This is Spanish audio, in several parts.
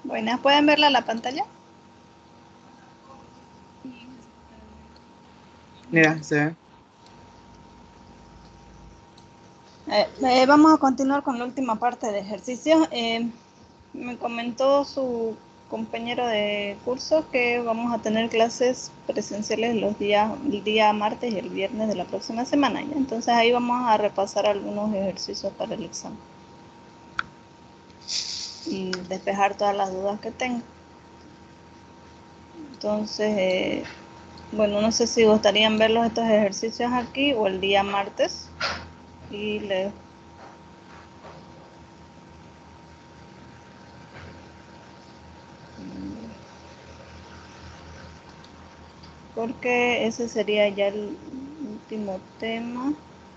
Buenas, ¿pueden verla en la pantalla? Mira, se ve. Vamos a continuar con la última parte de ejercicios. Me comentó su compañero de curso que vamos a tener clases presenciales el día martes y el viernes de la próxima semana. ¿Ya? Entonces ahí vamos a repasar algunos ejercicios para el examen y despejar todas las dudas que tenga. Entonces, bueno, no sé si gustarían verlos estos ejercicios aquí o el día martes. Y les porque ese sería ya el último tema,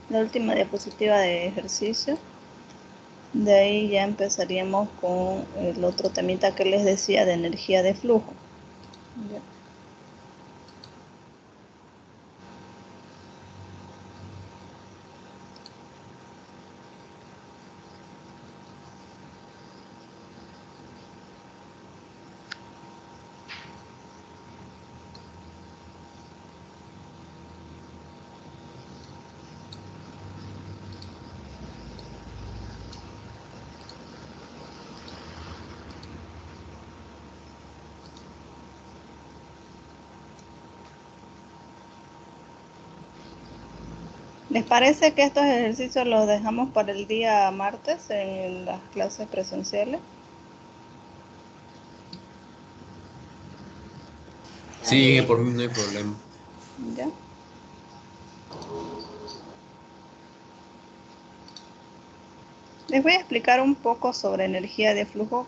la última diapositiva de ejercicio. De ahí ya empezaríamos con el otro temita que les decía de energía de flujo. ¿Ya? ¿Les parece que estos ejercicios los dejamos para el día martes en las clases presenciales? Sí, por mí no hay problema. ¿Ya? Les voy a explicar un poco sobre energía de flujo,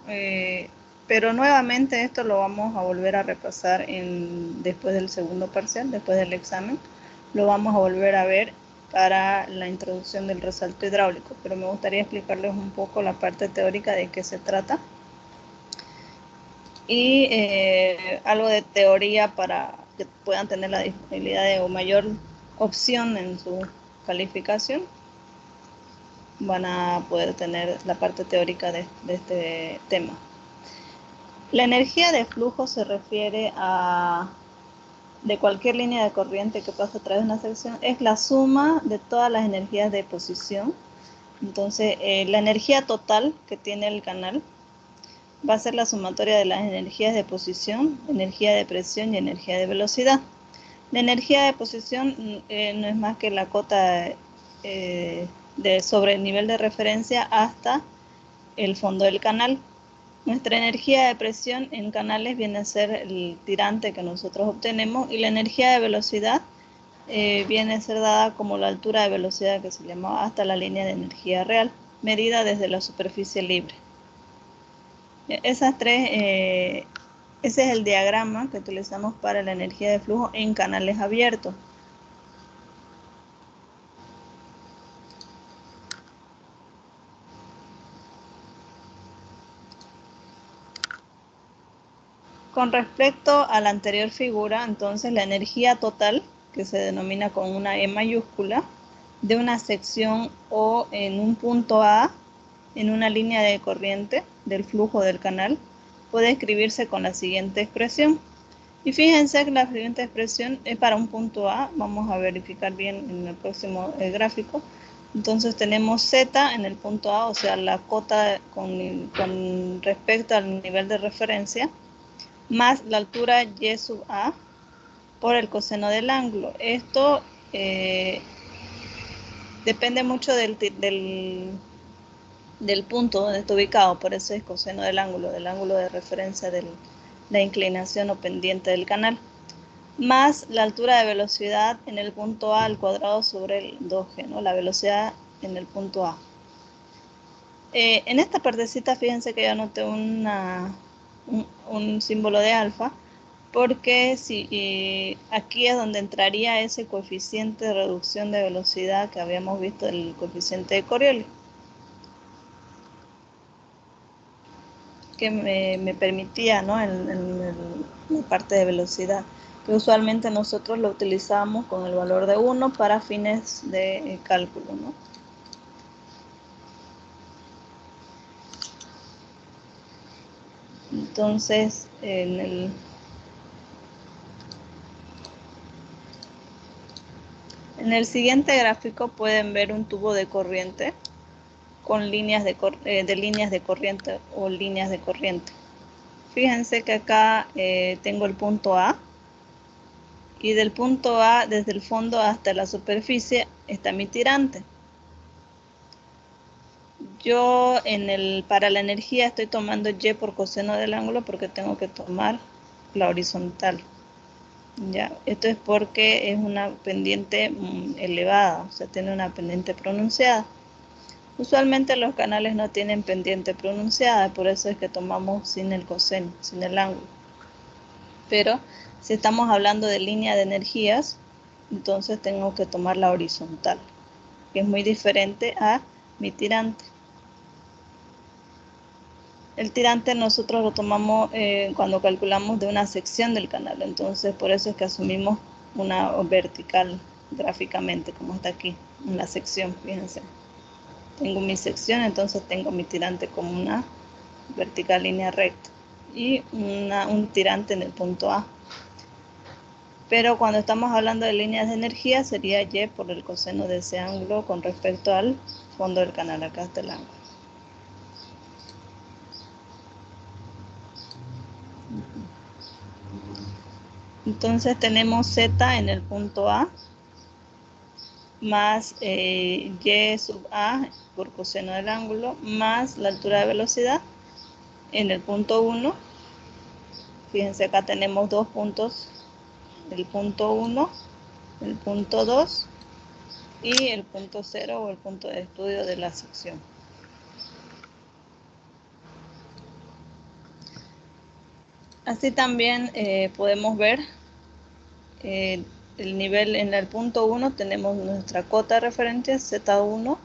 pero nuevamente esto lo vamos a volver a repasar después del segundo parcial, después del examen. Lo vamos a volver a ver para la introducción del resalto hidráulico, pero me gustaría explicarles un poco la parte teórica de qué se trata y algo de teoría para que puedan tener la disponibilidad o mayor opción en su calificación. Van a poder tener la parte teórica de este tema. La energía de flujo se refiere de cualquier línea de corriente que pasa a través de una sección, es la suma de todas las energías de posición. Entonces, la energía total que tiene el canal va a ser la sumatoria de las energías de posición, energía de presión y energía de velocidad. La energía de posición no es más que la cota sobre el nivel de referencia hasta el fondo del canal. Nuestra energía de presión en canales viene a ser el tirante que nosotros obtenemos y la energía de velocidad viene a ser dada como la altura de velocidad que se llama hasta la línea de energía real, medida desde la superficie libre. Esas tres, ese es el diagrama que utilizamos para la energía de flujo en canales abiertos. Con respecto a la anterior figura, entonces la energía total, que se denomina con una E mayúscula, de una sección o en un punto A, en una línea de corriente del flujo del canal, puede escribirse con la siguiente expresión. Y fíjense que la siguiente expresión es para un punto A, vamos a verificar bien en el próximo gráfico. Entonces tenemos Z en el punto A, o sea, la cota con respecto al nivel de referencia, más la altura y sub a por el coseno del ángulo. Esto depende mucho del punto donde está ubicado, por eso es coseno del ángulo de referencia de la inclinación o pendiente del canal, más la altura de velocidad en el punto A al cuadrado sobre el 2G, ¿no? La velocidad en el punto A. En esta partecita, fíjense que yo anoté un símbolo de alfa, porque aquí es donde entraría ese coeficiente de reducción de velocidad que habíamos visto, el coeficiente de Coriolis, que me permitía, ¿no? en la parte de velocidad, que usualmente nosotros lo utilizamos con el valor de 1 para fines de cálculo, ¿no? Entonces, en el siguiente gráfico pueden ver un tubo de corriente con líneas de líneas de corriente o líneas de corriente. Fíjense que acá tengo el punto A, y del punto A, desde el fondo hasta la superficie, está mi tirante. Yo para la energía estoy tomando Y por coseno del ángulo porque tengo que tomar la horizontal. ¿Ya? Esto es porque es una pendiente elevada, o sea, tiene una pendiente pronunciada. Usualmente los canales no tienen pendiente pronunciada, por eso es que tomamos sin el coseno, sin el ángulo. Pero si estamos hablando de línea de energías, entonces tengo que tomar la horizontal, que es muy diferente a mi tirante. El tirante nosotros lo tomamos cuando calculamos de una sección del canal, entonces por eso es que asumimos una vertical gráficamente, como está aquí, en la sección, fíjense. Tengo mi sección, entonces tengo mi tirante como una vertical línea recta y un tirante en el punto A. Pero cuando estamos hablando de líneas de energía sería Y por el coseno de ese ángulo con respecto al fondo del canal, acá está el ángulo. Entonces tenemos Z en el punto A más Y sub A por coseno del ángulo más la altura de velocidad en el punto 1. Fíjense, acá tenemos dos puntos, el punto 1, el punto 2 y el punto 0 o el punto de estudio de la sección. Así también podemos ver el nivel en el punto 1, tenemos nuestra cota de referencia Z1,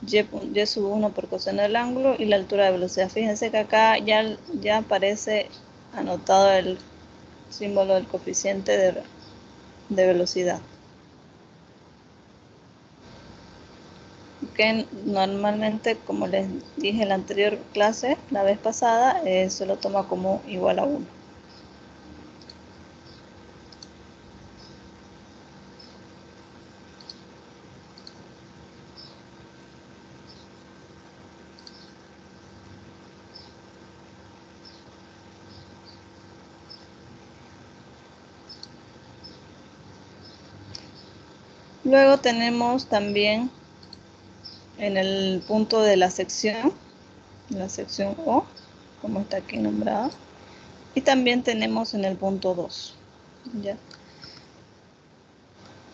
Y sub 1 por coseno del ángulo y la altura de velocidad. Fíjense que acá ya aparece anotado el símbolo del coeficiente de velocidad. Que normalmente, como les dije en la anterior clase, la vez pasada, se lo toma como igual a 1. Luego tenemos también en el punto de la sección O, como está aquí nombrado, y también tenemos en el punto 2. ¿Ya?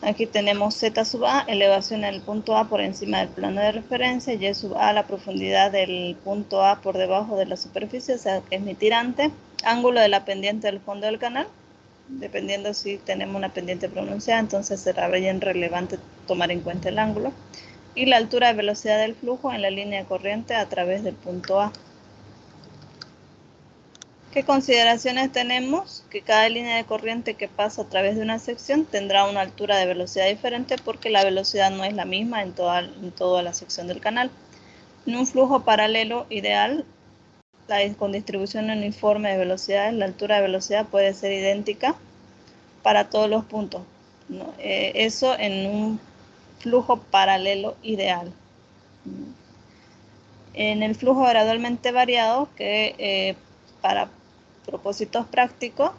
Aquí tenemos Z sub A, elevación en el punto A por encima del plano de referencia, Y sub A, la profundidad del punto A por debajo de la superficie, o sea que es mi tirante, ángulo de la pendiente del fondo del canal, dependiendo si tenemos una pendiente pronunciada, entonces será bien relevante tomar en cuenta el ángulo, y la altura de velocidad del flujo en la línea de corriente a través del punto A. ¿Qué consideraciones tenemos? Que cada línea de corriente que pasa a través de una sección tendrá una altura de velocidad diferente porque la velocidad no es la misma en toda la sección del canal. En un flujo paralelo ideal, con distribución uniforme de velocidades, la altura de velocidad puede ser idéntica para todos los puntos, ¿no? Eso en un flujo paralelo ideal. En el flujo gradualmente variado, que para propósitos prácticos,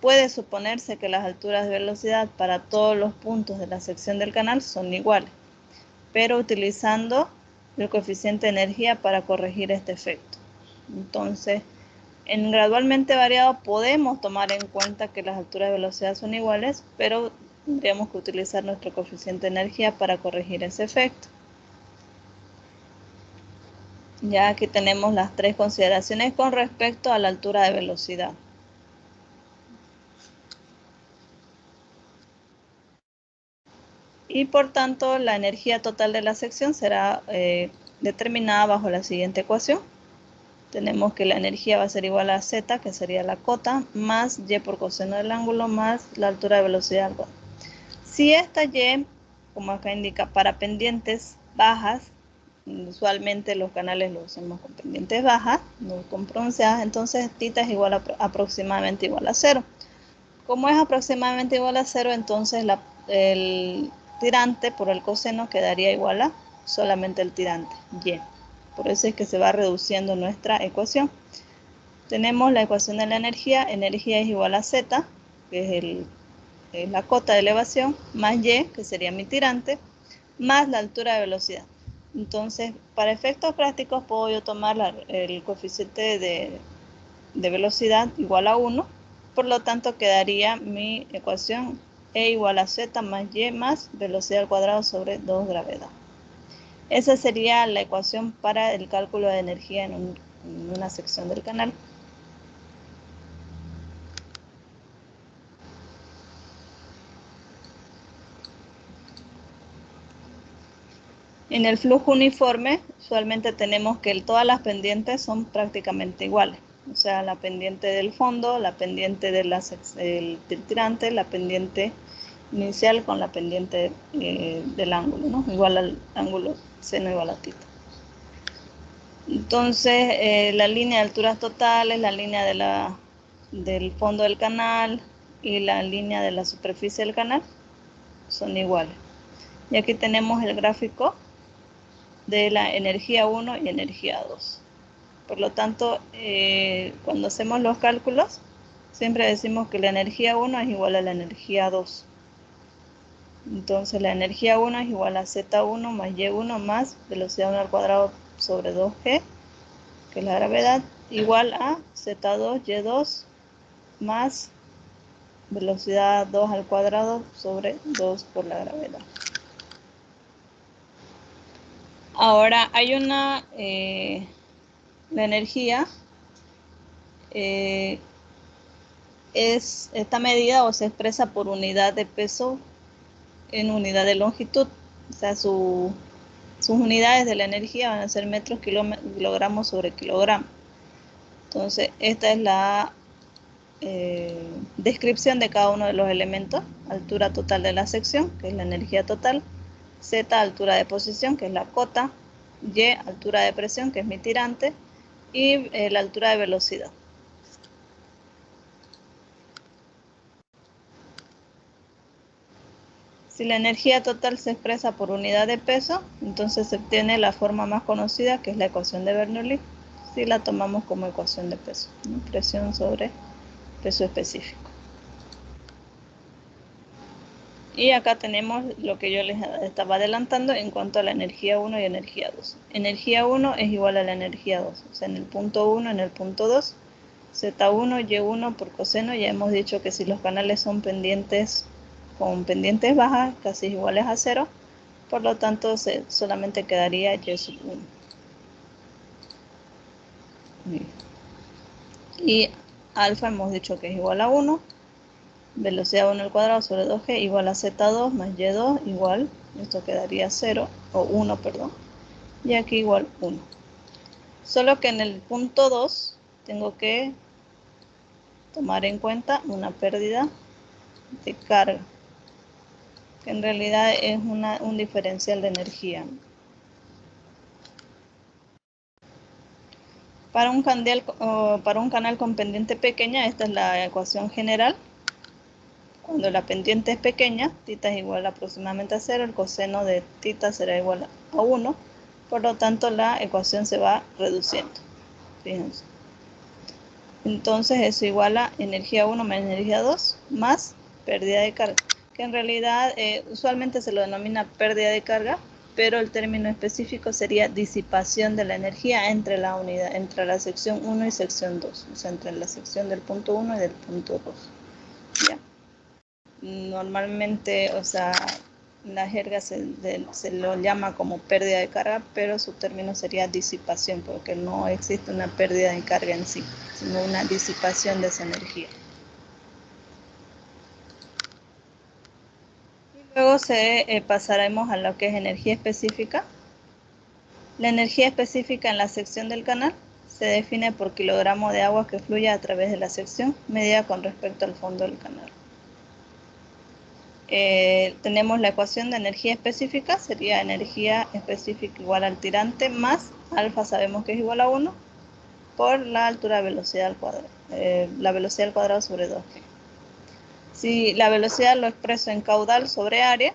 puede suponerse que las alturas de velocidad para todos los puntos de la sección del canal son iguales, pero utilizando el coeficiente de energía para corregir este efecto. Entonces, en gradualmente variado podemos tomar en cuenta que las alturas de velocidad son iguales, pero tendríamos que utilizar nuestro coeficiente de energía para corregir ese efecto. Ya aquí tenemos las tres consideraciones con respecto a la altura de velocidad. Y por tanto, la energía total de la sección será determinada bajo la siguiente ecuación. Tenemos que la energía va a ser igual a Z, que sería la cota, más Y por coseno del ángulo, más la altura de velocidad. Si esta Y, como acá indica, para pendientes bajas, usualmente los canales los usamos con pendientes bajas, no con pronunciadas, entonces θ es igual a aproximadamente igual a 0. Como es aproximadamente igual a 0, entonces el tirante por el coseno quedaría igual a solamente el tirante, y. Por eso es que se va reduciendo nuestra ecuación. Tenemos la ecuación de la energía es igual a Z, que es la cota de elevación, más Y, que sería mi tirante, más la altura de velocidad. Entonces, para efectos prácticos puedo yo tomar el coeficiente de velocidad igual a 1, por lo tanto quedaría mi ecuación E igual a Z más Y más velocidad al cuadrado sobre 2 gravedad. Esa sería la ecuación para el cálculo de energía en una sección del canal. En el flujo uniforme, usualmente tenemos que todas las pendientes son prácticamente iguales. O sea, la pendiente del fondo, la pendiente del tirante, la pendiente inicial con la pendiente del ángulo, ¿no? Igual al ángulo seno igual a θ. Entonces, la línea de alturas totales, la línea del fondo del canal y la línea de la superficie del canal son iguales. Y aquí tenemos el gráfico de la energía 1 y energía 2. Por lo tanto, cuando hacemos los cálculos, siempre decimos que la energía 1 es igual a la energía 2. Entonces, la energía 1 es igual a Z1 más Y1 más velocidad 1 al cuadrado sobre 2G, que es la gravedad, igual a Z2, Y2 más velocidad 2 al cuadrado sobre 2 por la gravedad. Ahora, hay la energía está medida o se expresa por unidad de peso en unidad de longitud. O sea, sus unidades de la energía van a ser metros, kilogramos sobre kilogramo. Entonces, esta es la descripción de cada uno de los elementos. Altura total de la sección, que es la energía total. Z, altura de posición, que es la cota. Y, altura de presión, que es mi tirante. Y la altura de velocidad. Si la energía total se expresa por unidad de peso, entonces se obtiene la forma más conocida, que es la ecuación de Bernoulli, si la tomamos como ecuación de peso, ¿no? Presión sobre peso específico. Y acá tenemos lo que yo les estaba adelantando en cuanto a la energía 1 y energía 2. Energía 1 es igual a la energía 2, o sea, en el punto 1, en el punto 2, Z1, Y1 por coseno, ya hemos dicho que si los canales son pendientes con pendientes bajas, casi iguales a 0, por lo tanto solamente quedaría Y sub 1. Y alfa hemos dicho que es igual a 1, velocidad 1 al cuadrado sobre 2G igual a Z2 más Y2 igual, esto quedaría 0, o 1, perdón, y aquí igual 1. Solo que en el punto 2 tengo que tomar en cuenta una pérdida de carga, que en realidad es un diferencial de energía. Para un canal con pendiente pequeña, esta es la ecuación general. Cuando la pendiente es pequeña, θ es igual aproximadamente a 0, el coseno de θ será igual a 1, por lo tanto la ecuación se va reduciendo. Fíjense. Entonces eso igual a energía 1 más energía 2 más pérdida de carga, que en realidad usualmente se lo denomina pérdida de carga, pero el término específico sería disipación de la energía entre la sección 1 y sección 2, o sea, entre la sección del punto 1 y del punto 2. ¿Ya? Normalmente, o sea, la jerga se lo llama como pérdida de carga, pero su término sería disipación, porque no existe una pérdida de carga en sí, sino una disipación de esa energía. Y luego pasaremos a lo que es energía específica. La energía específica en la sección del canal se define por kilogramo de agua que fluye a través de la sección, medida con respecto al fondo del canal. tenemos la ecuación de energía específica, sería energía específica igual al tirante más alfa sabemos que es igual a 1 por la altura de velocidad al cuadrado, la velocidad al cuadrado sobre 2G. Si la velocidad lo expreso en caudal sobre área,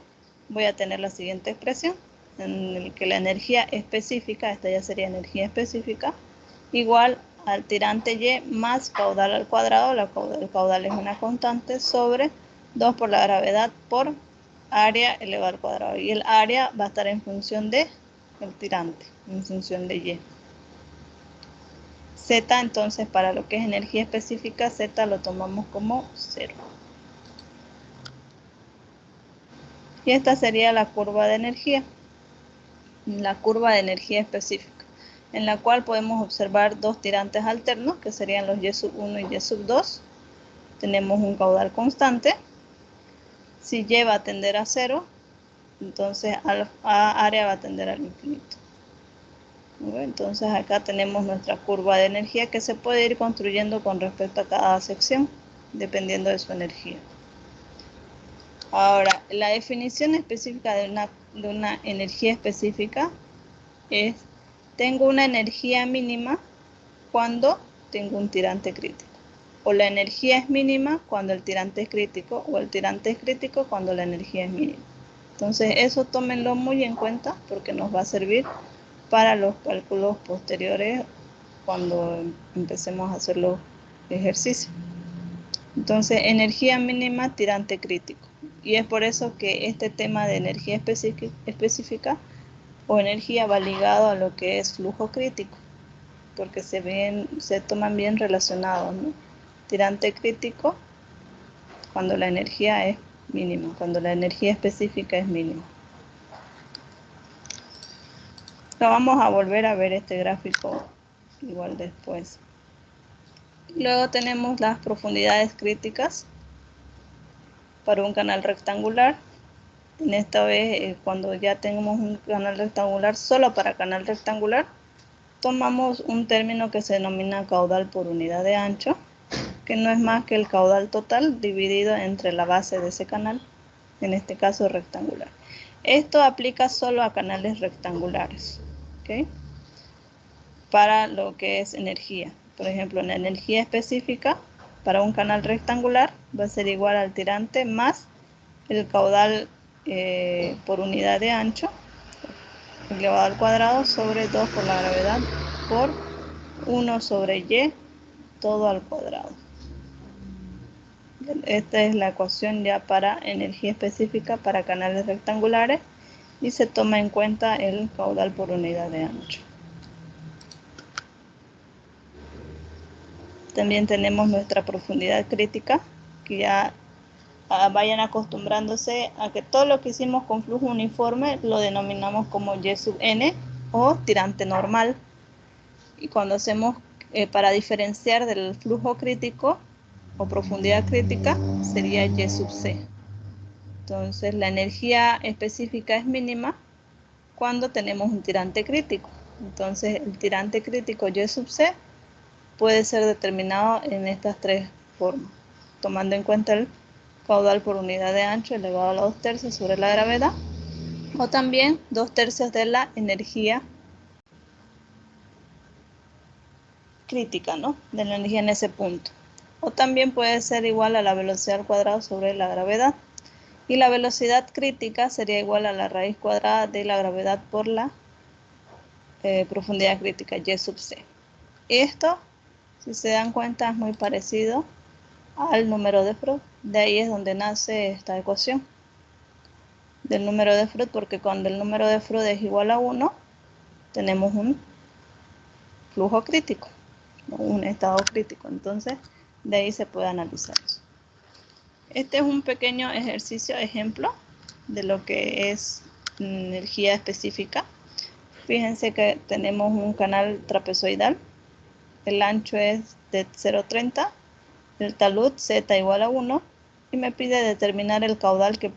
voy a tener la siguiente expresión, en el que la energía específica, esta ya sería energía específica, igual al tirante Y más caudal al cuadrado, el caudal es una constante, sobre 2 por la gravedad por área elevado al cuadrado. Y el área va a estar en función de el tirante, en función de Y. Z, entonces, para lo que es energía específica, Z lo tomamos como 0. Y esta sería la curva de energía, la curva de energía específica, en la cual podemos observar dos tirantes alternos, que serían los Y1 y Y2. Tenemos un caudal constante. Si Y va a tender a 0, entonces área va a tender al infinito. Entonces acá tenemos nuestra curva de energía que se puede ir construyendo con respecto a cada sección, dependiendo de su energía. Ahora, la definición específica de una energía específica es: tengo una energía mínima cuando tengo un tirante crítico. O la energía es mínima cuando el tirante es crítico, o el tirante es crítico cuando la energía es mínima. Entonces eso tómenlo muy en cuenta porque nos va a servir para los cálculos posteriores cuando empecemos a hacer los ejercicios. Entonces, energía mínima, tirante crítico. Y es por eso que este tema de energía específica o energía va ligado a lo que es flujo crítico, porque se toman bien relacionados, ¿no? Tirante crítico cuando la energía es mínima, cuando la energía específica es mínima. Lo vamos a volver a ver este gráfico igual después. Luego tenemos las profundidades críticas para un canal rectangular. En esta vez, cuando ya tenemos un canal rectangular, solo para canal rectangular, tomamos un término que se denomina caudal por unidad de ancho, que no es más que el caudal total dividido entre la base de ese canal, en este caso rectangular. Esto aplica solo a canales rectangulares, ¿okay? Para lo que es energía. Por ejemplo, la energía específica para un canal rectangular va a ser igual al tirante más el caudal por unidad de ancho elevado al cuadrado sobre 2 por la gravedad por 1 sobre Y todo al cuadrado. Esta es la ecuación ya para energía específica para canales rectangulares y se toma en cuenta el caudal por unidad de ancho. También tenemos nuestra profundidad crítica, que ya vayan acostumbrándose a que todo lo que hicimos con flujo uniforme lo denominamos como Y sub n o tirante normal. Y cuando hacemos para diferenciar del flujo crítico o profundidad crítica sería Y sub c. Entonces la energía específica es mínima cuando tenemos un tirante crítico. Entonces el tirante crítico Y sub c puede ser determinado en estas tres formas, tomando en cuenta el caudal por unidad de ancho elevado a la 2/3 sobre la gravedad, o también 2/3 de la energía crítica, ¿no? De la energía en ese punto. O también puede ser igual a la velocidad al cuadrado sobre la gravedad. Y la velocidad crítica sería igual a la raíz cuadrada de la gravedad por la profundidad crítica, Y sub c. Esto, si se dan cuenta, es muy parecido al número de Freud. De ahí es donde nace esta ecuación del número de Freud, porque cuando el número de Freud es igual a 1, tenemos un flujo crítico, un estado crítico. Entonces, de ahí se puede analizar eso. Este es un pequeño ejercicio, ejemplo, de lo que es energía específica. Fíjense que tenemos un canal trapezoidal. El ancho es de 0,30. El talud Z igual a 1. Y me pide determinar el caudal que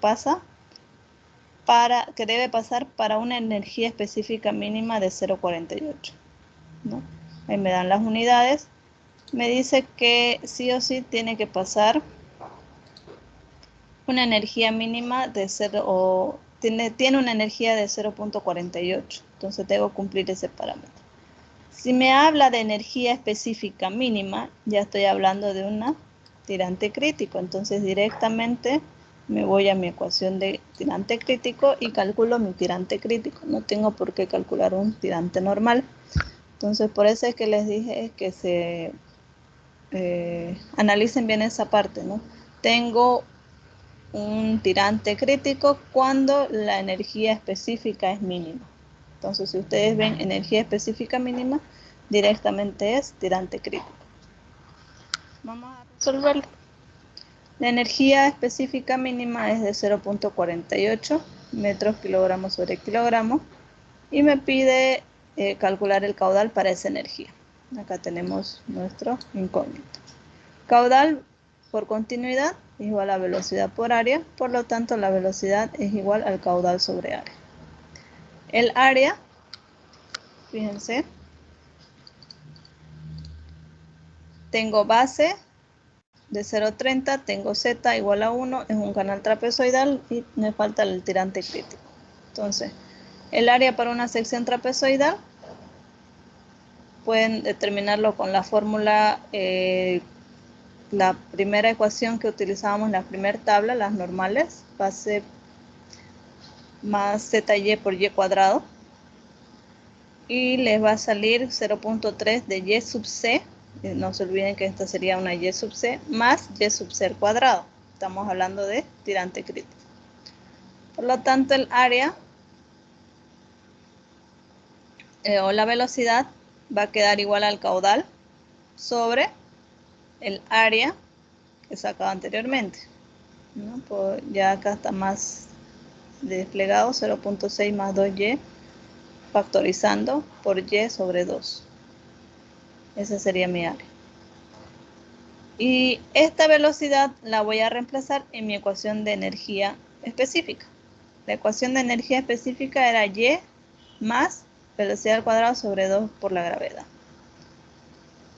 debe pasar para una energía específica mínima de 0,48. ¿no? Ahí me dan las unidades. Me dice que sí o sí tiene que pasar una energía mínima de 0, o tiene una energía de 0.48. Entonces debo cumplir ese parámetro. Si me habla de energía específica mínima, ya estoy hablando de un tirante crítico. Entonces directamente me voy a mi ecuación de tirante crítico y calculo mi tirante crítico. No tengo por qué calcular un tirante normal. Entonces por eso es que les dije que se analicen bien esa parte, ¿no? Tengo un tirante crítico cuando la energía específica es mínima. Entonces, si ustedes ven energía específica mínima, directamente es tirante crítico. Vamos a resolverlo. La energía específica mínima es de 0.48 metros kilogramos sobre kilogramo y me pide calcular el caudal para esa energía. Acá tenemos nuestro incógnito. Caudal por continuidad es igual a velocidad por área, por lo tanto la velocidad es igual al caudal sobre área. El área, fíjense, tengo base de 0,30, tengo z igual a 1, es un canal trapezoidal y me falta el tirante crítico. Entonces, el área para una sección trapezoidal pueden determinarlo con la fórmula, la primera ecuación que utilizábamos en la primera tabla, las normales, base más ZY por Y cuadrado. Y les va a salir 0.3 de Y sub C. No se olviden que esta sería una Y sub C más Y sub C al cuadrado. Estamos hablando de tirante crítico. Por lo tanto, el área o la velocidad va a quedar igual al caudal sobre el área que sacaba anteriormente, ¿no? Pues ya acá está más desplegado, 0.6 más 2Y factorizando por Y sobre 2. Esa sería mi área. Y esta velocidad la voy a reemplazar en mi ecuación de energía específica. La ecuación de energía específica era Y más velocidad al cuadrado sobre 2 por la gravedad.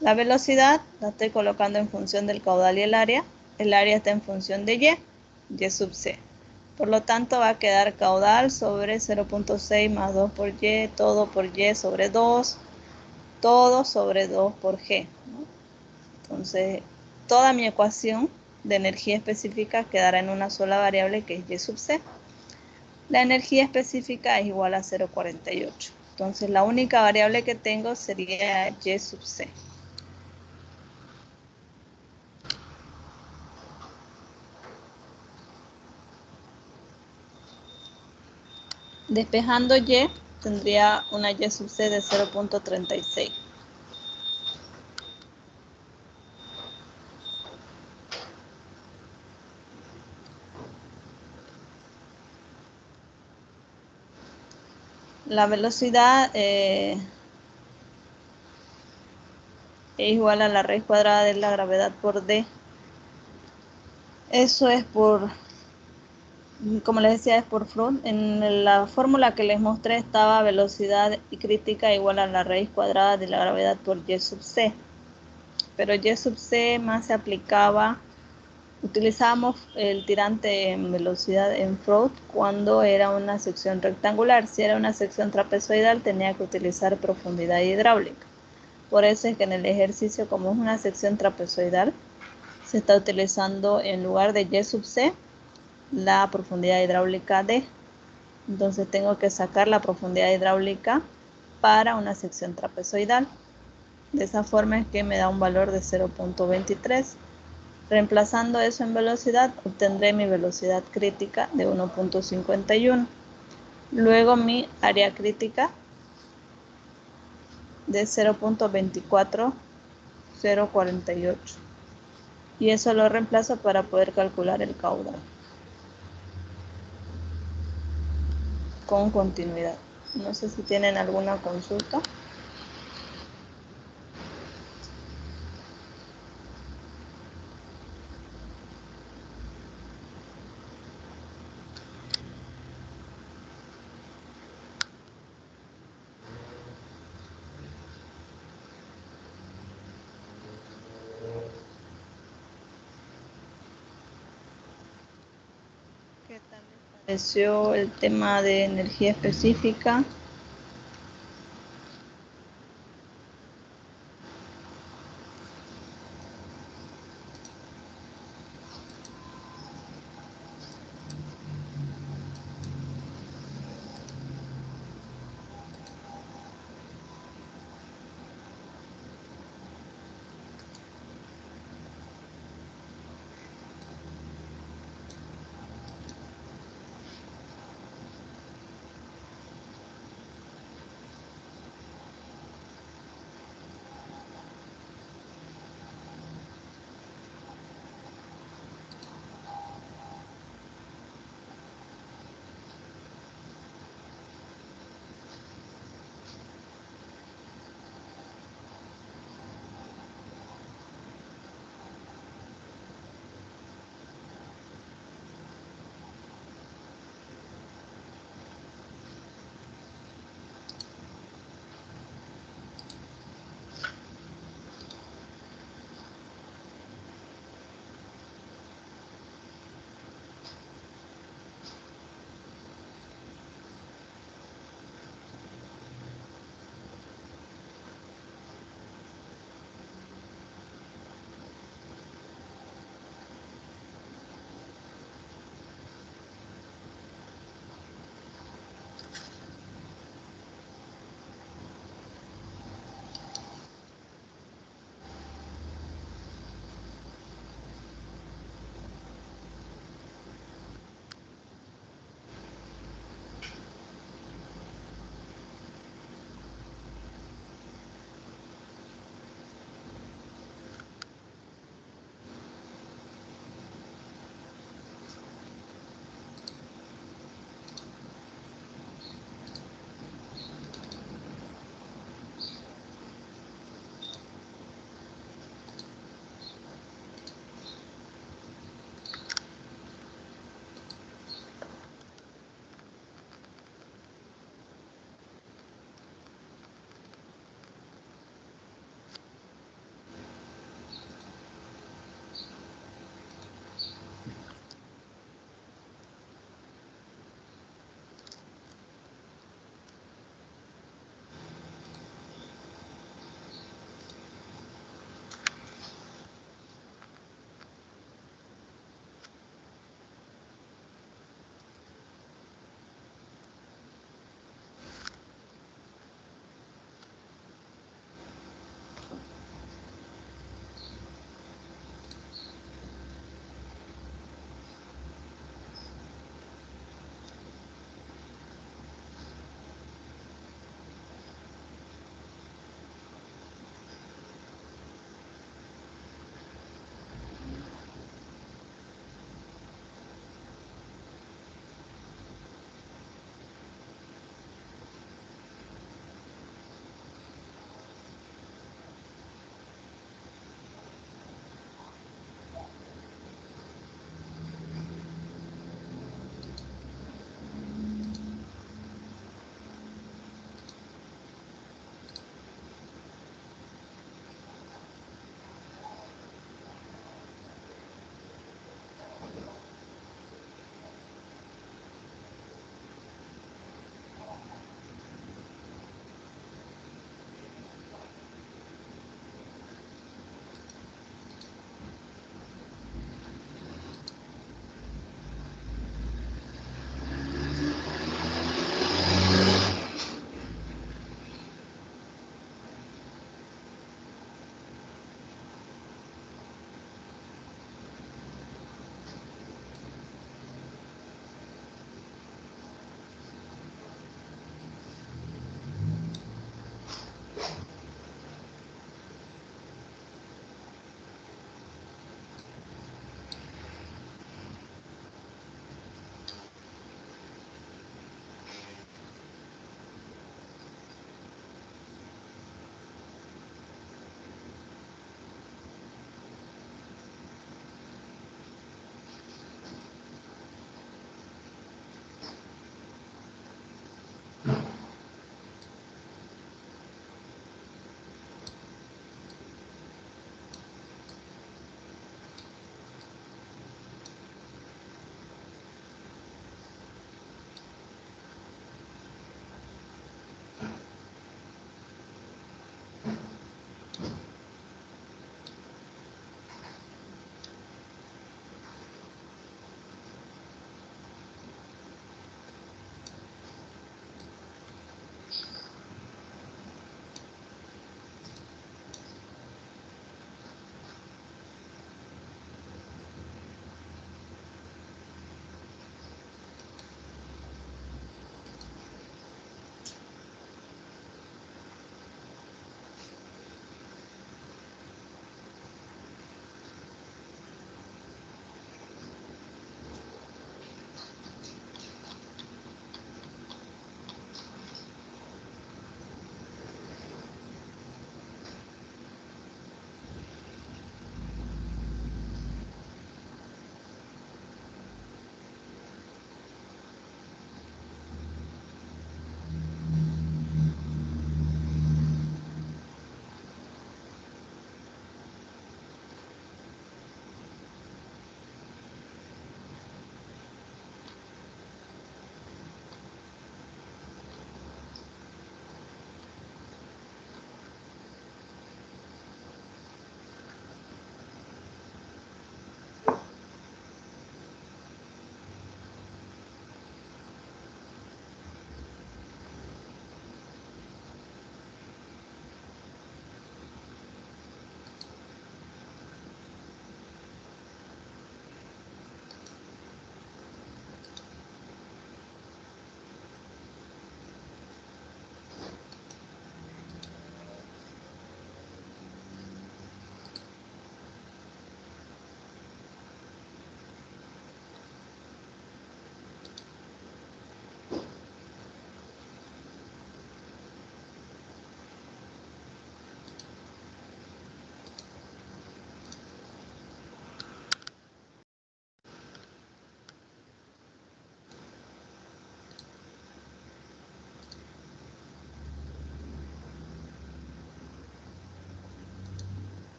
La velocidad la estoy colocando en función del caudal y el área. El área está en función de Y sub C. Por lo tanto va a quedar caudal sobre 0.6 más 2 por Y, todo por Y sobre 2, todo sobre 2 por G, ¿no? Entonces, toda mi ecuación de energía específica quedará en una sola variable que es Y sub C. La energía específica es igual a 0.48. Entonces, la única variable que tengo sería Y sub C. Despejando Y, tendría una Y sub C de 0.36. La velocidad es igual a la raíz cuadrada de la gravedad por D. Eso es por, como les decía, es por Freud. En la fórmula que les mostré estaba velocidad crítica igual a la raíz cuadrada de la gravedad por Y sub C. Pero Y sub C más se aplicaba, utilizábamos el tirante en velocidad en Freud cuando era una sección rectangular. Si era una sección trapezoidal tenía que utilizar profundidad hidráulica. Por eso es que en el ejercicio, como es una sección trapezoidal, se está utilizando en lugar de Y sub C la profundidad hidráulica D. Entonces tengo que sacar la profundidad hidráulica para una sección trapezoidal. De esa forma es que me da un valor de 0.23. Reemplazando eso en velocidad, obtendré mi velocidad crítica de 1.51. Luego mi área crítica de 0.24048. Y eso lo reemplazo para poder calcular el caudal con continuidad. No sé si tienen alguna consulta. ¿Qué tal les pareció el tema de energía específica?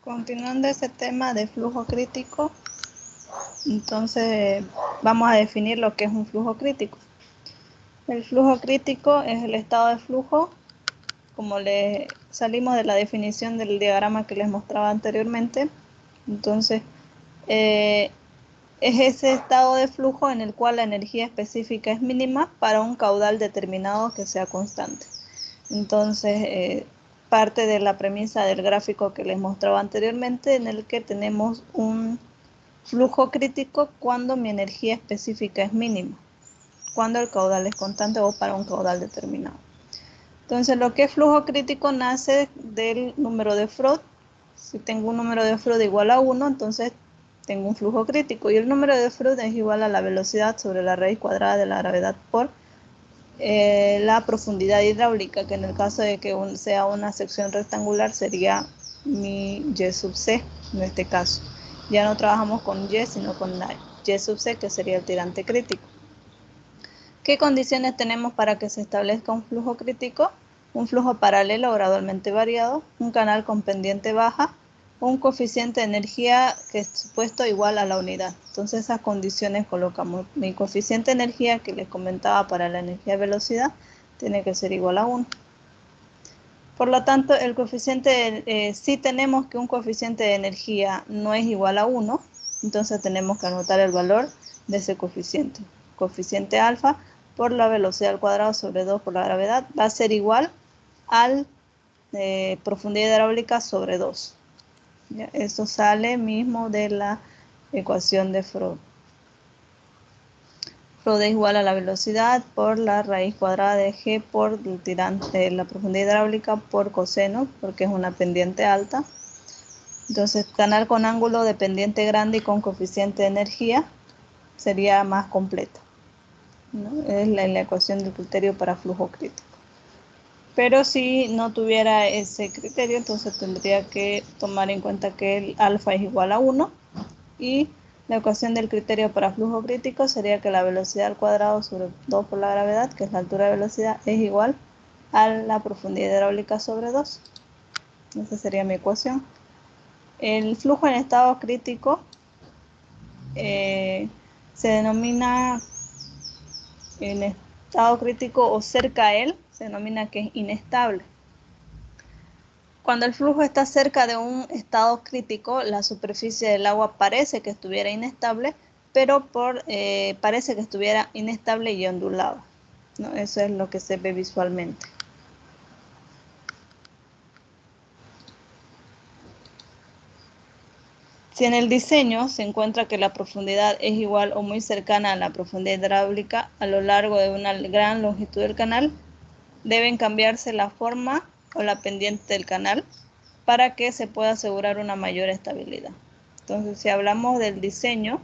Continuando ese tema de flujo crítico, entonces vamos a definir lo que es un flujo crítico. El flujo crítico es el estado de flujo, como le salimos de la definición del diagrama que les mostraba anteriormente. Entonces, es ese estado de flujo en el cual la energía específica es mínima para un caudal determinado que sea constante. Entonces, parte de la premisa del gráfico que les mostraba anteriormente, en el que tenemos un flujo crítico cuando mi energía específica es mínima, cuando el caudal es constante o para un caudal determinado. Entonces, lo que es flujo crítico nace del número de Freud. Si tengo un número de Freud igual a 1, entonces tengo un flujo crítico. Y el número de Freud es igual a la velocidad sobre la raíz cuadrada de la gravedad por la profundidad hidráulica, que en el caso de que sea una sección rectangular sería mi Y sub C en este caso. Ya no trabajamos con Y, sino con la Y sub C, que sería el tirante crítico. ¿Qué condiciones tenemos para que se establezca un flujo crítico? Un flujo paralelo gradualmente variado, un canal con pendiente baja, un coeficiente de energía que es supuesto igual a la unidad. Entonces esas condiciones colocamos. Mi coeficiente de energía que les comentaba para la energía de velocidad tiene que ser igual a 1. Por lo tanto, el coeficiente, si tenemos que un coeficiente de energía no es igual a 1, entonces tenemos que anotar el valor de ese coeficiente. Coeficiente alfa por la velocidad al cuadrado sobre 2 por la gravedad va a ser igual al profundidad hidráulica sobre 2. ¿Ya? Eso sale mismo de la ecuación de Freud. Freud es igual a la velocidad por la raíz cuadrada de g por el tirante, la profundidad hidráulica por coseno, porque es una pendiente alta. Entonces, canal con ángulo de pendiente grande y con coeficiente de energía sería más completo, ¿no? Es la ecuación del criterio para flujo crítico. Pero si no tuviera ese criterio, entonces tendría que tomar en cuenta que el alfa es igual a 1 y la ecuación del criterio para flujo crítico sería que la velocidad al cuadrado sobre 2 por la gravedad, que es la altura de velocidad, es igual a la profundidad hidráulica sobre 2. Esa sería mi ecuación. El flujo en estado crítico se denomina en estado crítico o cerca a él, se denomina que es inestable. Cuando el flujo está cerca de un estado crítico, la superficie del agua parece que estuviera inestable, pero parece que estuviera inestable y ondulado, ¿no? Eso es lo que se ve visualmente. Si en el diseño se encuentra que la profundidad es igual o muy cercana a la profundidad hidráulica a lo largo de una gran longitud del canal, deben cambiarse la forma o la pendiente del canal para que se pueda asegurar una mayor estabilidad. Entonces, si hablamos del diseño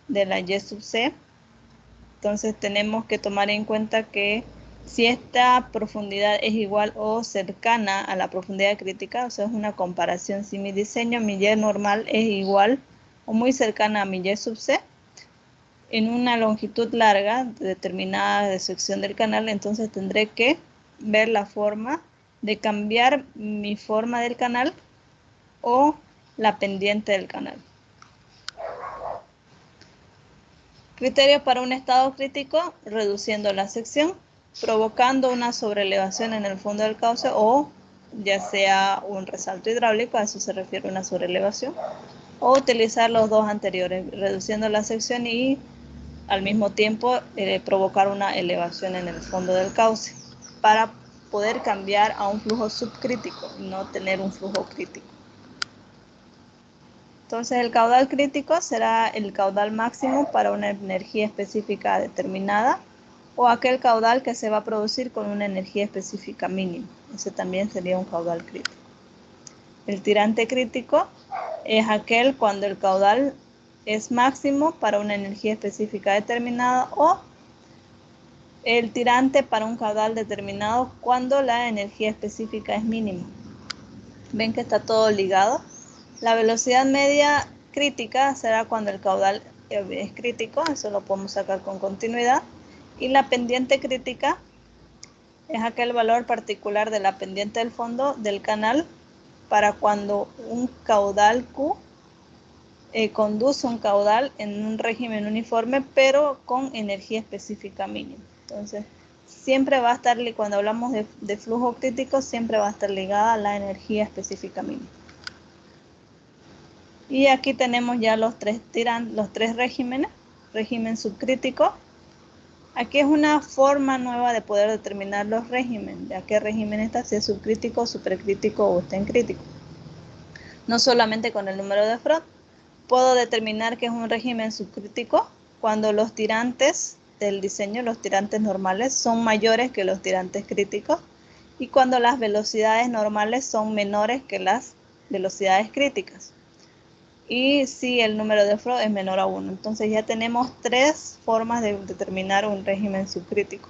de la Y sub C, entonces tenemos que tomar en cuenta que si esta profundidad es igual o cercana a la profundidad crítica, o sea, es una comparación. Si mi diseño, mi Y normal es igual o muy cercana a mi Y sub C, en una longitud larga determinada de sección del canal, entonces tendré que ver la forma de cambiar mi forma del canal o la pendiente del canal. Criterios para un estado crítico: reduciendo la sección, provocando una sobrelevación en el fondo del cauce o ya sea un resalto hidráulico, a eso se refiere una sobrelevación, o utilizar los dos anteriores, reduciendo la sección y al mismo tiempo provocar una elevación en el fondo del cauce para poder cambiar a un flujo subcrítico y no tener un flujo crítico. Entonces, el caudal crítico será el caudal máximo para una energía específica determinada o aquel caudal que se va a producir con una energía específica mínima. Ese también sería un caudal crítico. El tirante crítico es aquel cuando el caudal es máximo para una energía específica determinada o el tirante para un caudal determinado cuando la energía específica es mínima. Ven que está todo ligado. La velocidad media crítica será cuando el caudal es crítico, eso lo podemos sacar con continuidad. Y la pendiente crítica es aquel valor particular de la pendiente del fondo del canal para cuando un caudal Q conduce un caudal en un régimen uniforme, pero con energía específica mínima. Entonces, siempre va a estar, cuando hablamos de flujo crítico, siempre va a estar ligada a la energía específica mínima. Y aquí tenemos ya los tres regímenes. Régimen subcrítico. Aquí es una forma nueva de poder determinar los regímenes, de a qué régimen está, si es subcrítico, supercrítico o está en crítico. No solamente con el número de Freud. Puedo determinar que es un régimen subcrítico cuando los tirantes del diseño, los tirantes normales, son mayores que los tirantes críticos y cuando las velocidades normales son menores que las velocidades críticas. Y si el número de Freud es menor a 1. Entonces ya tenemos tres formas de determinar un régimen subcrítico,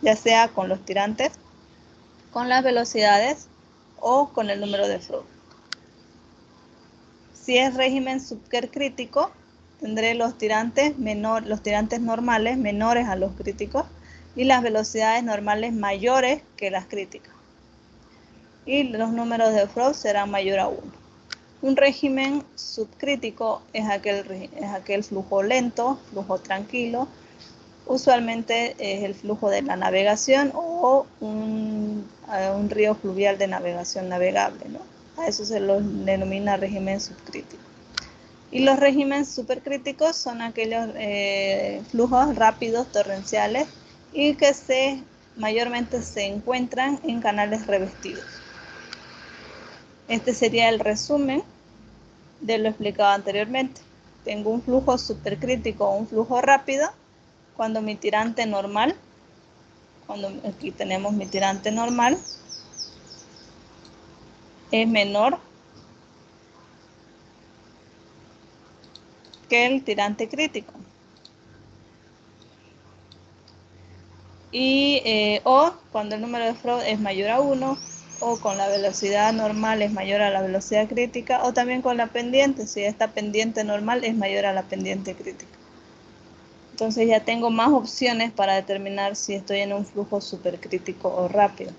ya sea con los tirantes, con las velocidades o con el número de Freud. Si es régimen supercrítico, tendré los tirantes normales menores a los críticos y las velocidades normales mayores que las críticas. Y los números de Freud serán mayor a 1. Un régimen subcrítico es aquel flujo lento, flujo tranquilo. Usualmente es el flujo de la navegación o un río fluvial de navegación navegable, ¿no? A eso se lo denomina régimen subcrítico. Y los regímenes supercríticos son aquellos flujos rápidos, torrenciales, y que mayormente se encuentran en canales revestidos. Este sería el resumen de lo explicado anteriormente. Tengo un flujo supercrítico o un flujo rápido cuando mi tirante normal, aquí tenemos mi tirante normal, es menor que el tirante crítico. O cuando el número de Freud es mayor a 1, o con la velocidad normal es mayor a la velocidad crítica, o también con la pendiente, si esta pendiente normal es mayor a la pendiente crítica. Entonces ya tengo más opciones para determinar si estoy en un flujo supercrítico o rápido.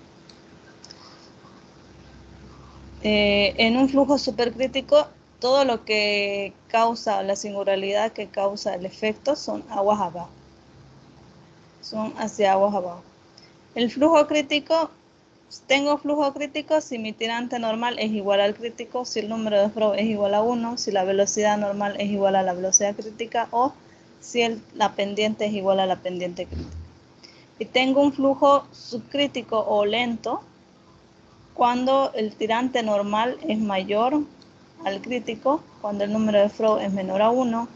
En un flujo supercrítico, todo lo que causa la singularidad que causa el efecto son aguas abajo. Son hacia aguas abajo. El flujo crítico, tengo flujo crítico si mi tirante normal es igual al crítico, si el número de Freud es igual a 1, si la velocidad normal es igual a la velocidad crítica o si la pendiente es igual a la pendiente crítica. Y tengo un flujo subcrítico o lento cuando el tirante normal es mayor al crítico, cuando el número de Freud es menor a 1,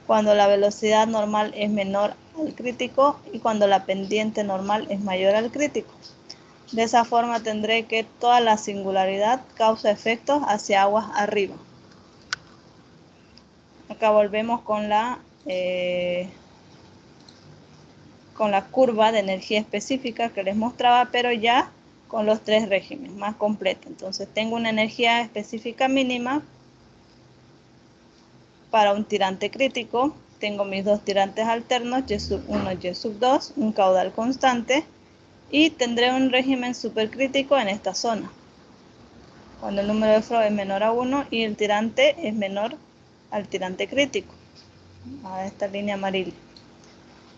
cuando la velocidad normal es menor al crítico y cuando la pendiente normal es mayor al crítico. De esa forma tendré que toda la singularidad causa efectos hacia aguas arriba. Acá volvemos con la curva de energía específica que les mostraba, pero ya con los tres regímenes, más completo. Entonces tengo una energía específica mínima para un tirante crítico. Tengo mis dos tirantes alternos, Y1 y Y2, un caudal constante, y tendré un régimen supercrítico en esta zona, cuando el número de Freud es menor a 1 y el tirante es menor al tirante crítico, a esta línea amarilla.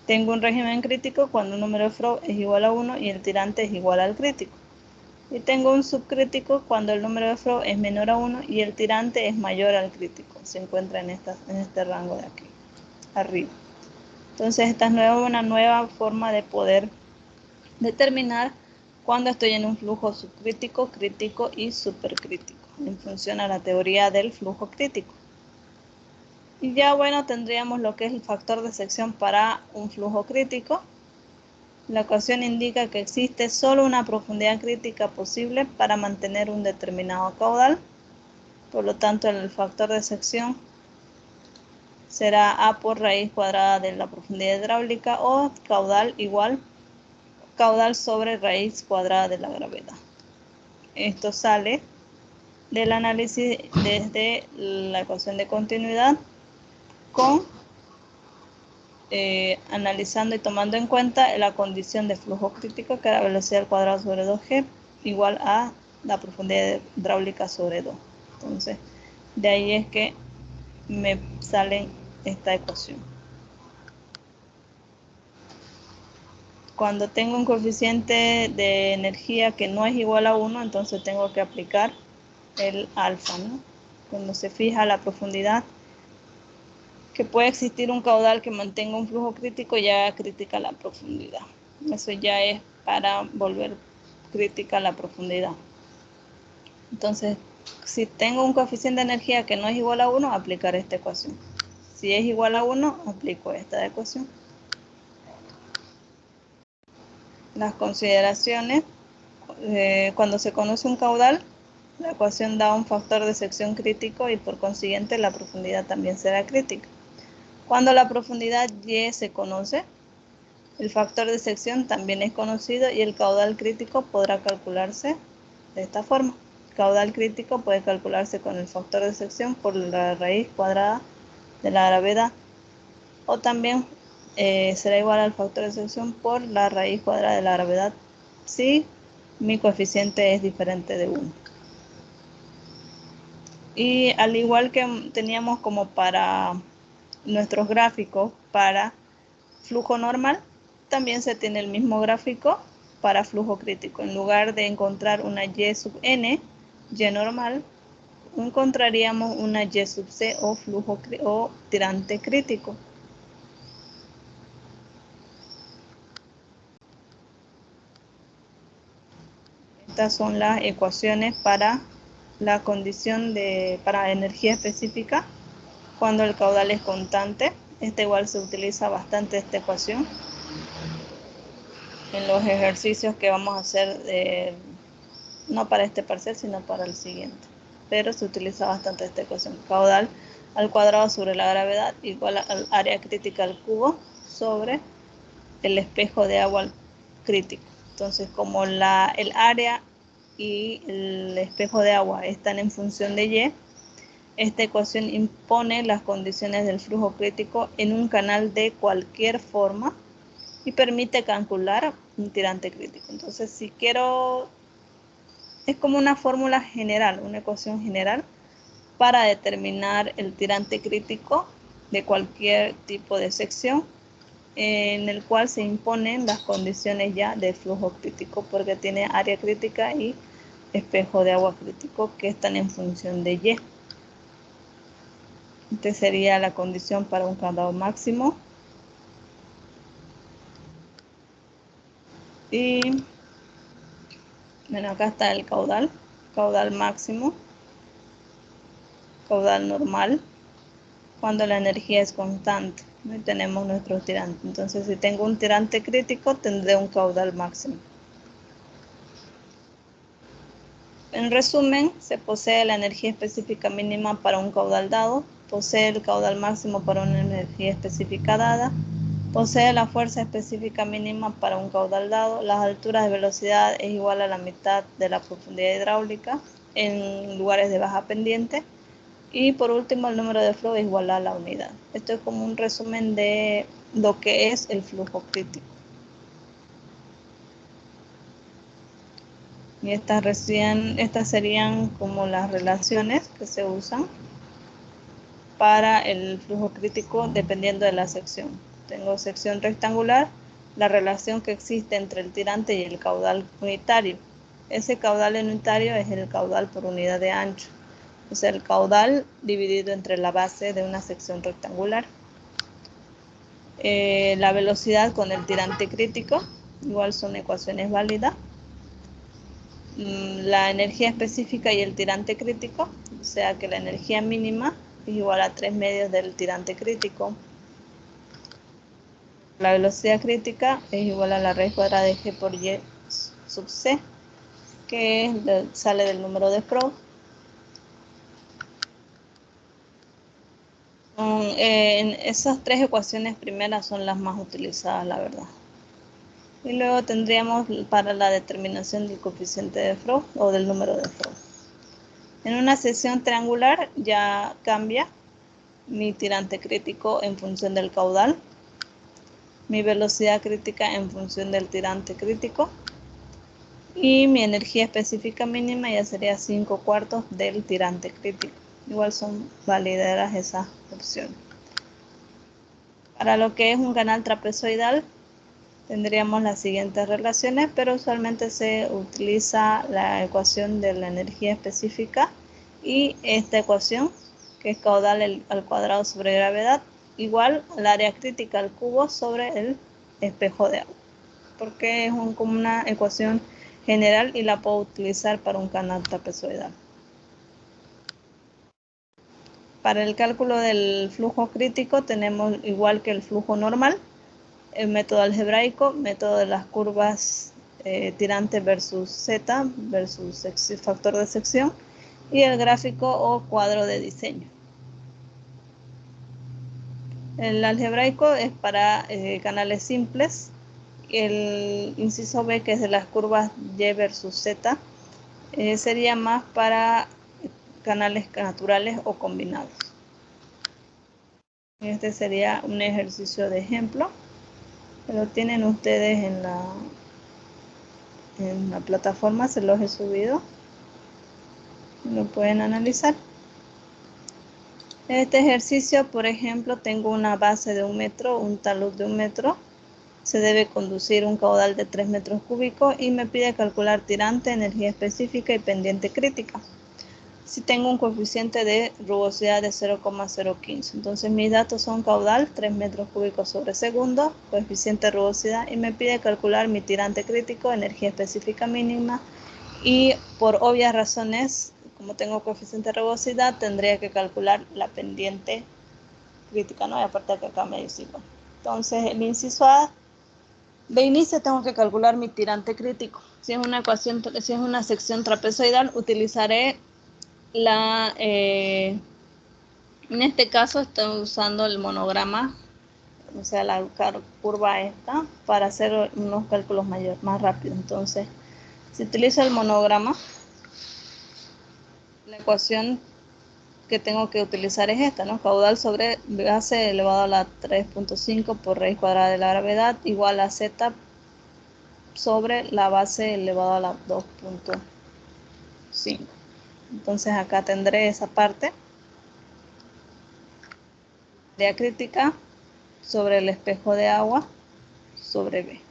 Tengo un régimen crítico cuando el número de Freud es igual a 1 y el tirante es igual al crítico. Y tengo un subcrítico cuando el número de Freud es menor a 1 y el tirante es mayor al crítico. Se encuentra en este rango de aquí, arriba. Entonces esta es una nueva forma de poder determinar cuando estoy en un flujo subcrítico, crítico y supercrítico, en función a la teoría del flujo crítico. Y ya bueno, tendríamos lo que es el factor de sección para un flujo crítico. La ecuación indica que existe solo una profundidad crítica posible para mantener un determinado caudal. Por lo tanto, el factor de sección será A por raíz cuadrada de la profundidad hidráulica o caudal igual caudal sobre raíz cuadrada de la gravedad. Esto sale del análisis desde la ecuación de continuidad analizando y tomando en cuenta la condición de flujo crítico, que era velocidad al cuadrado sobre 2g igual a la profundidad hidráulica sobre 2. Entonces, de ahí es que me sale esta ecuación. Cuando tengo un coeficiente de energía que no es igual a 1, entonces tengo que aplicar el alfa, ¿no? Cuando se fija la profundidad, que puede existir un caudal que mantenga un flujo crítico, ya crítica la profundidad. Eso ya es para volver crítica la profundidad. Entonces, si tengo un coeficiente de energía que no es igual a 1, aplicar esta ecuación. Si es igual a 1, aplico esta ecuación. Las consideraciones, cuando se conoce un caudal, la ecuación da un factor de sección crítico y por consiguiente la profundidad también será crítica. Cuando la profundidad Y se conoce, el factor de sección también es conocido y el caudal crítico podrá calcularse de esta forma. El caudal crítico puede calcularse con el factor de sección por la raíz cuadrada de la gravedad, o también será igual al factor de sección por la raíz cuadrada de la gravedad si mi coeficiente es diferente de 1. Y al igual que teníamos como para nuestros gráficos para flujo normal, también se tiene el mismo gráfico para flujo crítico. En lugar de encontrar una Y sub n, Y normal, encontraríamos una Y sub c o flujo o tirante crítico. Estas son las ecuaciones para la condición para energía específica cuando el caudal es constante. Igual se utiliza bastante esta ecuación en los ejercicios que vamos a hacer, no para este parcial, sino para el siguiente. Pero se utiliza bastante esta ecuación. Caudal al cuadrado sobre la gravedad igual al área crítica al cubo sobre el espejo de agua crítico. Entonces, como el área y el espejo de agua están en función de Y, esta ecuación impone las condiciones del flujo crítico en un canal de cualquier forma y permite calcular un tirante crítico. Entonces, si quiero, es como una fórmula general, una ecuación general para determinar el tirante crítico de cualquier tipo de sección, en el cual se imponen las condiciones ya de flujo crítico, porque tiene área crítica y espejo de agua crítico que están en función de Y. Esta sería la condición para un caudal máximo. Y bueno, acá está el caudal máximo, caudal normal, cuando la energía es constante. Y tenemos nuestro tirante. Entonces, si tengo un tirante crítico, tendré un caudal máximo. En resumen, se posee la energía específica mínima para un caudal dado, posee el caudal máximo para una energía específica dada, posee la fuerza específica mínima para un caudal dado, las alturas de velocidad es igual a la mitad de la profundidad hidráulica en lugares de baja pendiente, y por último el número de flow es igual a la unidad. Esto es como un resumen de lo que es el flujo crítico. Y estas serían como las relaciones que se usan para el flujo crítico dependiendo de la sección. Tengo sección rectangular, la relación que existe entre el tirante y el caudal unitario. Ese caudal unitario es el caudal por unidad de ancho. O sea, el caudal dividido entre la base de una sección rectangular. La velocidad con el tirante crítico, igual son ecuaciones válidas. La energía específica y el tirante crítico, o sea que la energía mínima es igual a 3 medios del tirante crítico. La velocidad crítica es igual a la raíz cuadrada de G por Y sub C, que sale del número de Proust. En esas tres ecuaciones primeras son las más utilizadas, la verdad. Y luego tendríamos para la determinación del coeficiente de Proust o del número de Proust. En una sección triangular ya cambia mi tirante crítico en función del caudal, mi velocidad crítica en función del tirante crítico, Y mi energía específica mínima ya sería 5/4 del tirante crítico. Igual son valideras esas opciones. Para lo que es un canal trapezoidal, tendríamos las siguientes relaciones, pero usualmente se utiliza la ecuación de la energía específica y esta ecuación, que es caudal al cuadrado sobre gravedad, igual al área crítica al cubo sobre el espejo de agua, porque es como una ecuación general y la puedo utilizar para un canal trapezoidal. Para el cálculo del flujo crítico tenemos, igual que el flujo normal, el método algebraico, método de las curvas tirante versus z versus factor de sección, y el gráfico o cuadro de diseño. El algebraico es para canales simples. El inciso B, que es de las curvas y versus z, sería más para canales naturales o combinados. Este sería un ejercicio de ejemplo. Lo tienen ustedes en la plataforma, se los he subido. Lo pueden analizar. Este ejercicio, por ejemplo, tengo una base de 1 metro, un talud de 1 metro. Se debe conducir un caudal de 3 metros cúbicos y me pide calcular tirante, energía específica y pendiente crítica. Si tengo un coeficiente de rugosidad de 0,015. Entonces mis datos son caudal, 3 metros cúbicos sobre segundo, coeficiente de rugosidad, y me pide calcular mi tirante crítico, energía específica mínima, y por obvias razones, como tengo coeficiente de rugosidad, tendría que calcular la pendiente crítica, ¿no? Y aparte que acá me dice, entonces el inciso A, de inicio tengo que calcular mi tirante crítico. Si es una sección trapezoidal, utilizaré en este caso estoy usando el monograma, o sea, la curva esta, para hacer unos cálculos más rápidos. Entonces, si utilizo el monograma, la ecuación que tengo que utilizar es esta, ¿no? Caudal sobre base elevado a la 3.5 por raíz cuadrada de la gravedad igual a z sobre la base elevado a la 2.5. Entonces acá tendré esa parte. Área crítica sobre el espejo de agua sobre B.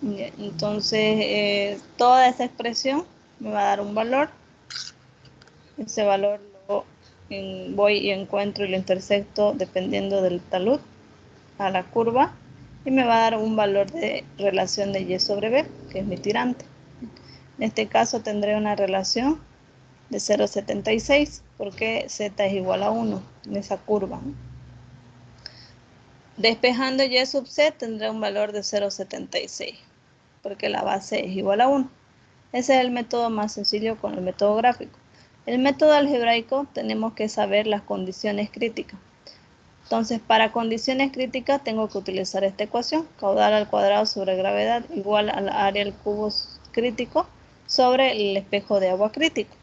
Entonces, toda esta expresión me va a dar un valor. Ese valor voy y encuentro y lo intersecto dependiendo del talud a la curva, y me va a dar un valor de relación de Y sobre B, que es mi tirante. En este caso tendré una relación de 0,76 porque Z es igual a 1 en esa curva. Despejando Y sub C tendré un valor de 0,76 porque la base es igual a 1. Ese es el método más sencillo con el método gráfico. El método algebraico tenemos que saber las condiciones críticas. Entonces, para condiciones críticas tengo que utilizar esta ecuación, caudal al cuadrado sobre gravedad igual al área del cubo crítico sobre el espejo de agua crítico.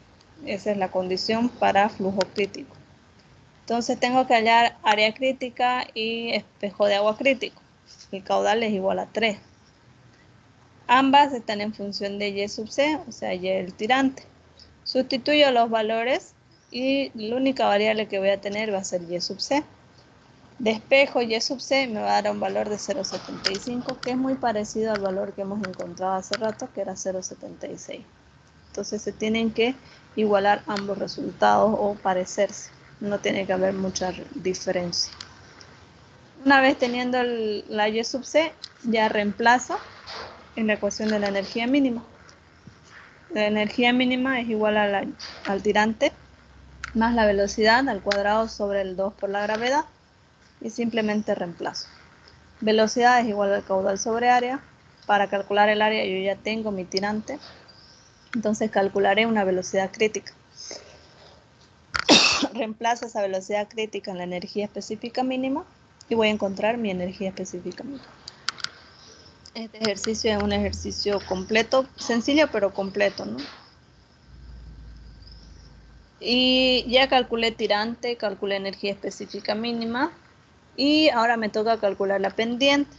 Esa es la condición para flujo crítico. Entonces tengo que hallar área crítica y espejo de agua crítico. El caudal es igual a 3. Ambas están en función de Y sub C, o sea, Y el tirante. Sustituyo los valores y la única variable que voy a tener va a ser Y sub C. Despejo Y sub C me va a dar un valor de 0,75, que es muy parecido al valor que hemos encontrado hace rato, que era 0,76. Entonces se tienen que igualar ambos resultados o parecerse. No tiene que haber mucha diferencia. Una vez teniendo la Y sub C, ya reemplazo en la ecuación de la energía mínima. La energía mínima es igual al tirante más la velocidad al cuadrado sobre el 2 por la gravedad, y simplemente reemplazo. Velocidad es igual al caudal sobre área. Para calcular el área yo ya tengo mi tirante, entonces calcularé una velocidad crítica. Reemplazo esa velocidad crítica en la energía específica mínima y voy a encontrar mi energía específica mínima. Este ejercicio es un ejercicio completo, sencillo pero completo, ¿no? Y ya calculé tirante, calculé energía específica mínima y ahora me toca calcular la pendiente.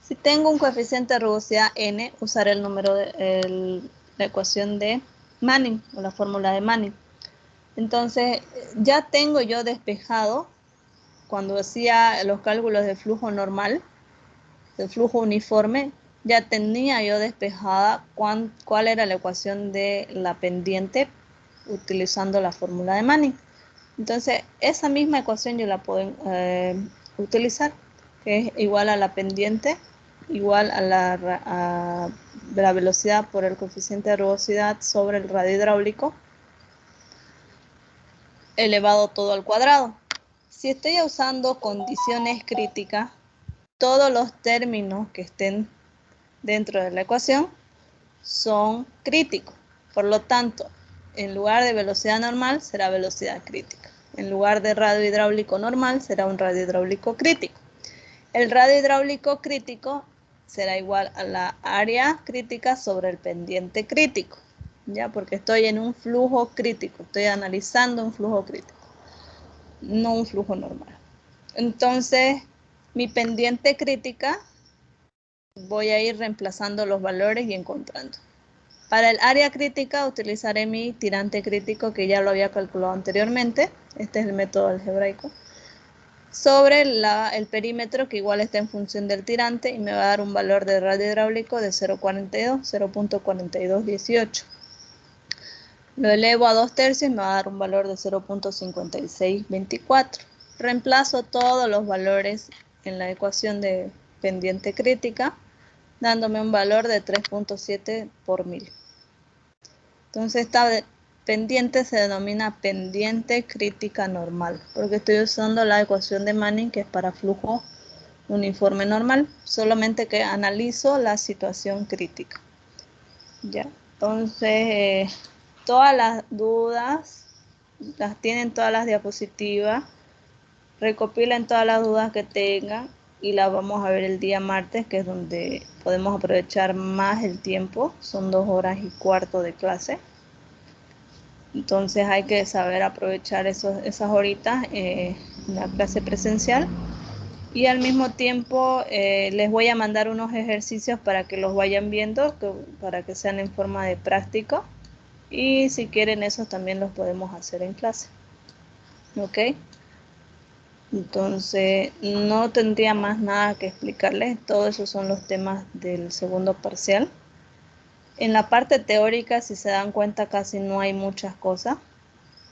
Si tengo un coeficiente de rugosidad n, usaré el número de la ecuación de Manning o la fórmula de Manning. Entonces, ya tengo yo despejado, cuando hacía los cálculos de flujo normal, de flujo uniforme, ya tenía yo despejada cuál era la ecuación de la pendiente utilizando la fórmula de Manning. Entonces, esa misma ecuación yo la puedo utilizar, que es igual a la pendiente, igual a la velocidad por el coeficiente de rugosidad sobre el radio hidráulico, elevado todo al cuadrado. Si estoy usando condiciones críticas, todos los términos que estén dentro de la ecuación son críticos. Por lo tanto, en lugar de velocidad normal, será velocidad crítica. En lugar de radio hidráulico normal, será un radio hidráulico crítico. El radio hidráulico crítico será igual a la área crítica sobre el pendiente crítico, ¿ya? Porque estoy en un flujo crítico, estoy analizando un flujo crítico, no un flujo normal. Entonces, mi pendiente crítica, voy a ir reemplazando los valores y encontrando. Para el área crítica utilizaré mi tirante crítico, que ya lo había calculado anteriormente. Este es el método algebraico. Sobre el perímetro, que igual está en función del tirante, y me va a dar un valor de radio hidráulico de 0.4218. Lo elevo a 2/3 y me va a dar un valor de 0.5624. Reemplazo todos los valores en la ecuación de pendiente crítica, dándome un valor de 3.7 por 1000. Entonces esta pendiente se denomina pendiente crítica normal, porque estoy usando la ecuación de Manning, que es para flujo uniforme normal, solamente que analizo la situación crítica. Ya, entonces todas las dudas las tienen todas las diapositivas, recopilen todas las dudas que tengan y las vamos a ver el día martes, que es donde podemos aprovechar más el tiempo. Son 2 horas y cuarto de clase. Entonces hay que saber aprovechar esas horitas en la clase presencial. Y al mismo tiempo les voy a mandar unos ejercicios para que los vayan viendo, para que sean en forma de práctico. Y si quieren, esos también los podemos hacer en clase. ¿Ok? Entonces, no tendría más nada que explicarles. Todos esos son los temas del segundo parcial. En la parte teórica, si se dan cuenta, casi no hay muchas cosas,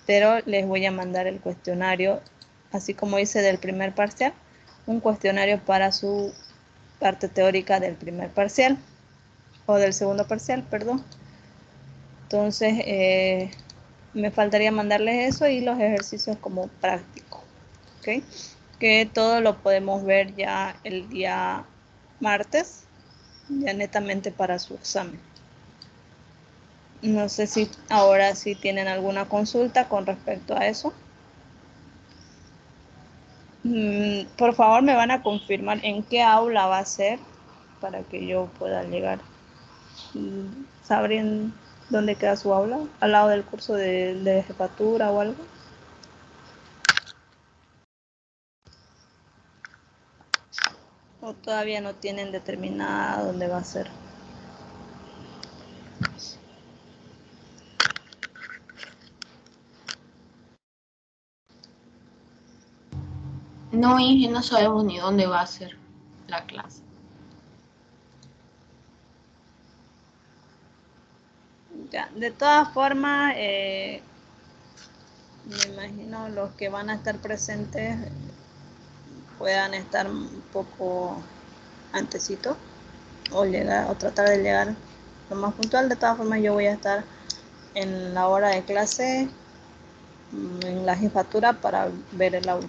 pero les voy a mandar el cuestionario, así como hice del primer parcial, un cuestionario para su parte teórica del primer parcial, o del segundo parcial, perdón. Entonces, me faltaría mandarles eso y los ejercicios como práctico, ¿ok? Que todo lo podemos ver ya el día martes, ya netamente para su examen. No sé si ahora sí tienen alguna consulta con respecto a eso. Por favor, me van a confirmar en qué aula va a ser para que yo pueda llegar. ¿Sabrían dónde queda su aula? ¿Al lado del curso de jefatura o algo? ¿O todavía no tienen determinada dónde va a ser? No, Inge, no sabemos ni dónde va a ser la clase. Ya, de todas formas, me imagino los que van a estar presentes puedan estar un poco antesito o llegar o tratar de llegar lo más puntual. De todas formas, yo voy a estar en la hora de clase en la jefatura para ver el aula.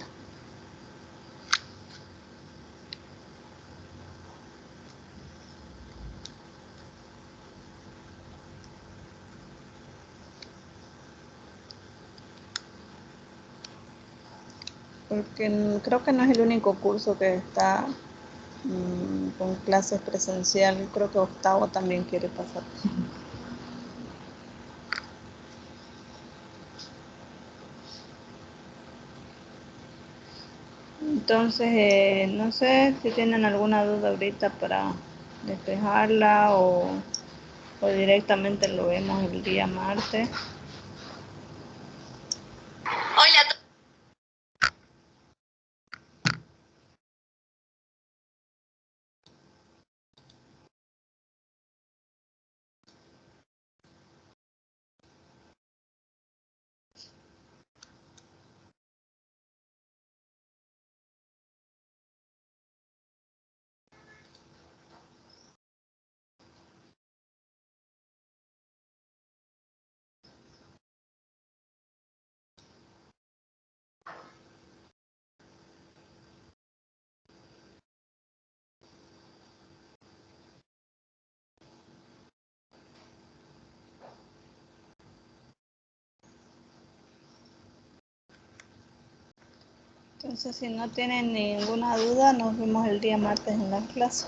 Porque creo que no es el único curso que está con clases presenciales. Creo que octavo también quiere pasar. Entonces, no sé si tienen alguna duda ahorita para despejarla o directamente lo vemos el día martes. Hola. Entonces, si no tienen ninguna duda, nos vemos el día martes en la clase.